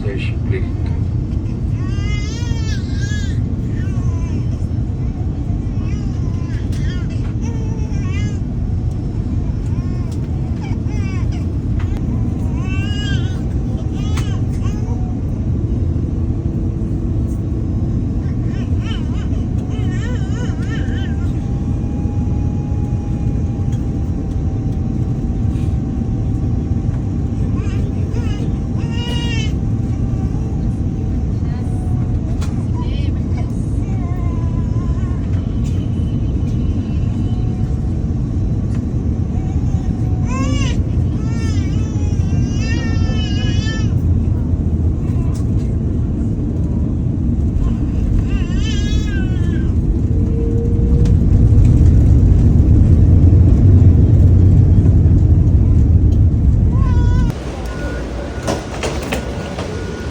fresh plate.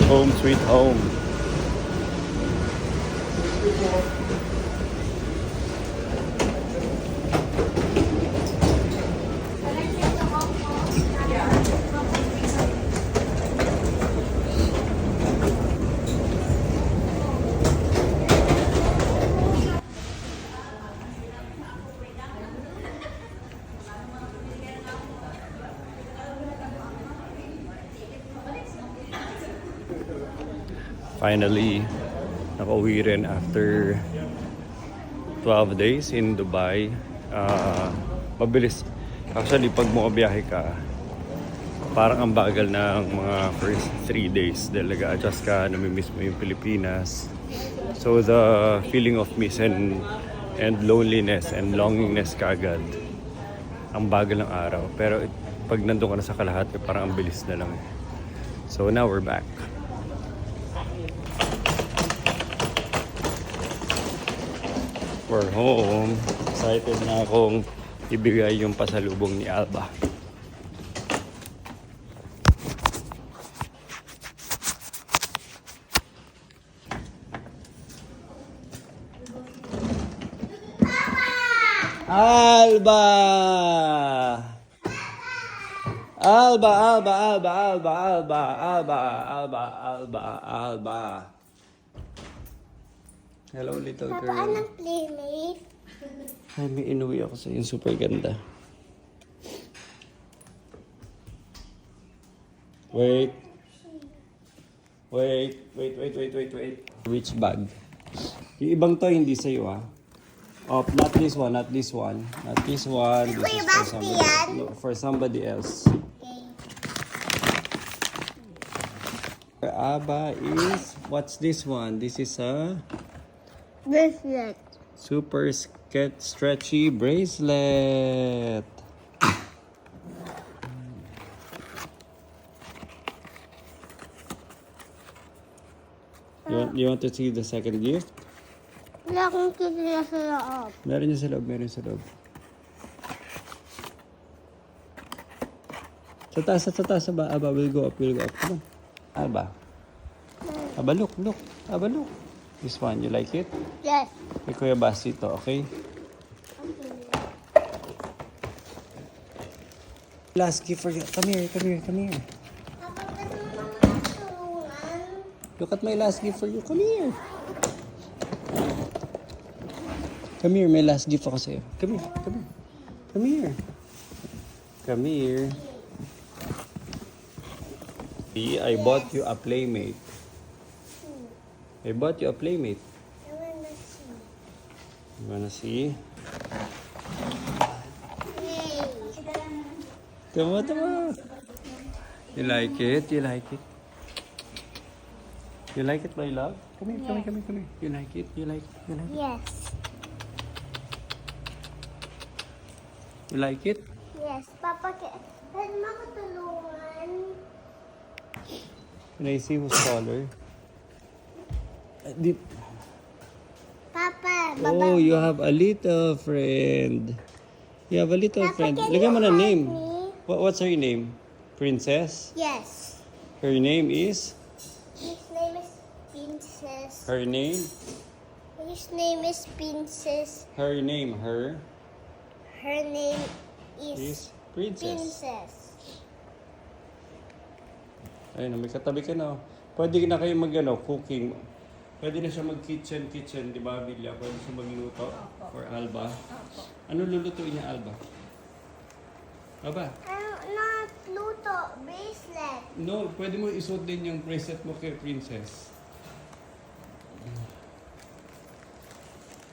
Home sweet home. Finally, nakauwi rin after 12 days in Dubai. Mabilis. Actually, pag bumabiyahe ka, parang ang bagal ng mga first 3 days dahil nag-a-adjust ka, namimiss mo yung Pilipinas. So the feeling of miss and loneliness and longingness kagad, ang bagal ng araw. Pero pag nandun ka na sa Kalahati, parang ang bilis na lang. So now we're back. We're home. Excited na akong ibigay yung pasalubong ni Alba. Alba! Alba, Alba, Alba, Alba, Alba, Alba, Alba, Alba, Alba. Hello, little girl. Papa, anong playmate? Ay, may inuwi ako sa yung super ganda. Wait. Which bag? Yung ibang to, hindi sa'yo, ah. Oh, not this one, not this one. Not this one. This is for somebody, no, for somebody else. Okay. Aba is, what's this one? This is a Bracelet. super stretchy bracelet. You want to see the second gift? Wala akong kikila sa loob. Meron niya sa loob, meron sa loob. Sa taas, Aba. Aba, we'll go up. Come on. Aba. Aba, look. Aba, look. This one, you like it? Yes. Kay Kuya Basti to, okay? Last gift for you. Come here. Papa, pwede mo naman tulungan? Look at my last gift for you. Come here. Come here, may last gift ako sa'yo. Come here. See, I bought you a playmate. I wanna see. You wanna see? Yay. Tama. You like it? You like it, my love? Come here. You like it? Yes. You like it? Yes. Papa, pwede mo ako tulungan? Can I see who's taller? Papa, baba. Oh, you have a little friend. Papa, can Lagyan mo you na help name. me? What's her name? Princess? Yes. Her name is? His name is Princess. Her name? His name is Princess. Her name Is is Princess. Princess. Ayun, may katabi ka na. Pwede na kayo cooking. Pwede na siya mag-kitchen, di ba, Bilya? Pwede siya magluto for Alba. Ano lulutuin niya, Alba? Aba? Not luto, bracelet. No, pwede mo isuot din yung bracelet mo kay Princess.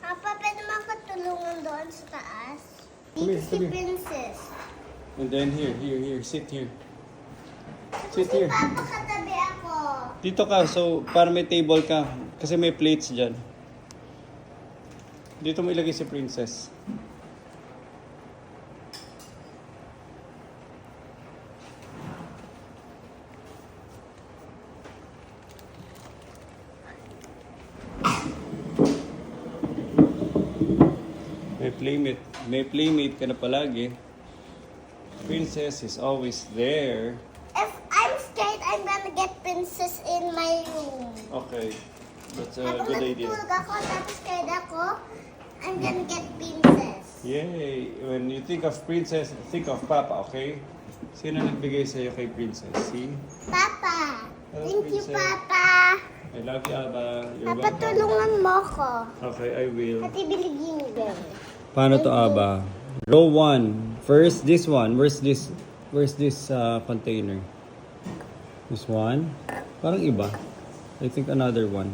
Papa, pwede mo ako tulungan doon sa taas? Come here, Dito si come here. Princess. And then here, sit here. Si Papa katabi ako. Dito ka, so para may table ka. Kasi may plates dyan. Dito mo ilagay si Princess. May playmate ka na palagi. Princess is always there. If I'm scared, I'm gonna get Princess in my room. Okay. That's a Kapag good idea. natutulog ako, tapos scared ako, I'm gonna get Princess. Yay! When you think of Princess, think of Papa, okay? Sino nagbigay sa'yo kay Princess? See? Papa! Hello, Thank you, Princess. Papa! I love you, Aba. You're Papa, welcome. tulungan mo ako. Okay, I will. At ibiligin ko. Paano to, Aba? Row 1. First, this one. Where's this container? This one? Parang iba. I think another one.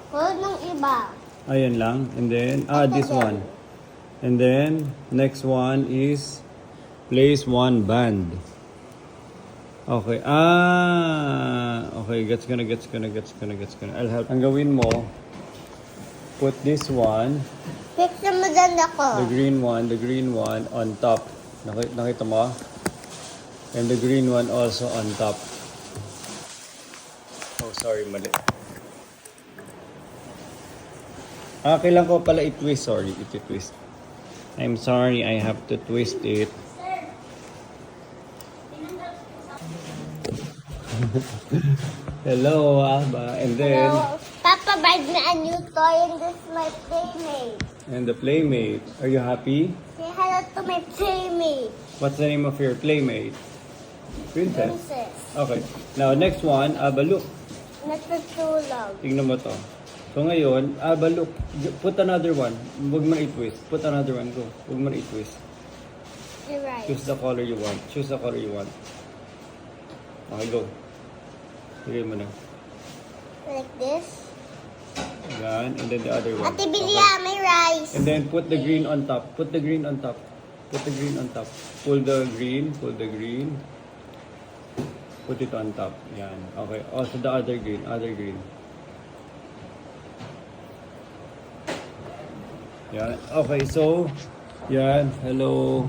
Huwag ng iba. Ayan lang. And then, this one. And then, next one is place one band. Okay. Okay. Gets gonna. I'll help. Ang gawin mo, put this one, Picture mo dyan ako. the green one on top. Nakita mo? And the green one also on top. Oh, sorry, mali. Kailangan ko pala i-twist. Sorry, i-twist. I'm sorry, I have to twist it. Hello, Aba. And then, Hello. Papa, buy me a new toy and this is my playmate. and the playmate. Are you happy? Say hello to my playmate. What's the name of your playmate? Princess. Princess. Okay. Now, next one, Aba, look. Natutulog. Tingnan mo to. So ngayon, Aba, look. Put another one. Huwag mo na i-twist. Put another one. Go. Huwag mo na i-twist. You're right. Choose the color you want. Choose the color you want. Okay, go. Sige mo na. Like this. Yan. And then the other one. Ate Bilya, may rice. And then put the green on top. Put the green on top. Put the green on top. Pull the green. Pull the green. Put it on top. Yan. Okay. Also the other green. Other green. Yan. Okay. So, yan. Hello.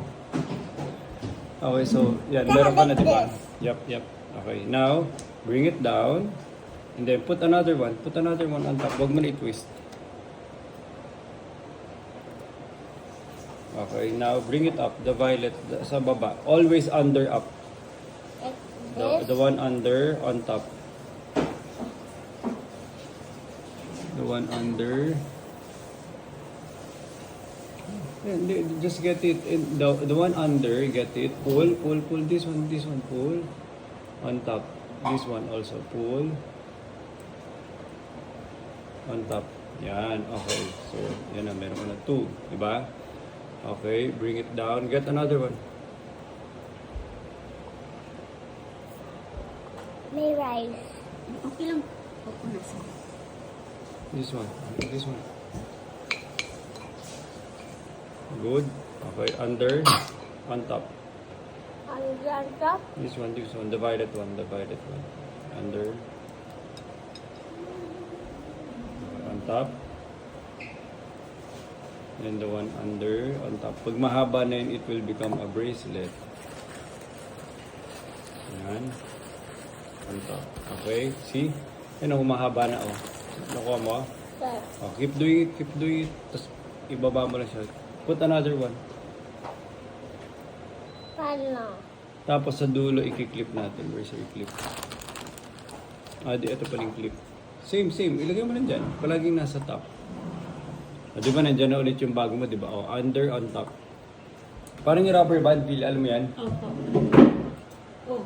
Okay. So, yan. Meron ka na, diba? Yep. Okay. Now, bring it down. And then put another one. Put another one on top. Huwag mo na i-twist. Okay, now bring it up. The violet sa baba. Always under up. Like The one under on top. The one under. Yeah, just get it in the one under, get it. Pull this one, pull. On top. This one also pull. On top. Yan, okay. So, yan na, meron ka na 2, diba? Okay, bring it down. Get another one. may rice. Okay lang. Pupunasan. This one. Good. Okay, under, on top. On top. This one, the violet one. Under. On top. Then the one under, on top. Pag mahaba na yun, it will become a bracelet. Yan. On top. Okay, see? Yan, humahaba na, oh. Nakuha mo? Sir. Oh, keep doing it. Tapos, ibaba mo lang siya. Put another one. Paano? Tapos sa dulo, i-clip natin. Where's your clip? Ito paling clip. Same. Ilagay mo lang dyan. Palaging nasa top. Di ba nandyan na ulit yung bago mo, di ba? Oh, under, on top. Parang yung rubber band, Bill. Alam mo yan? Opo. Oh.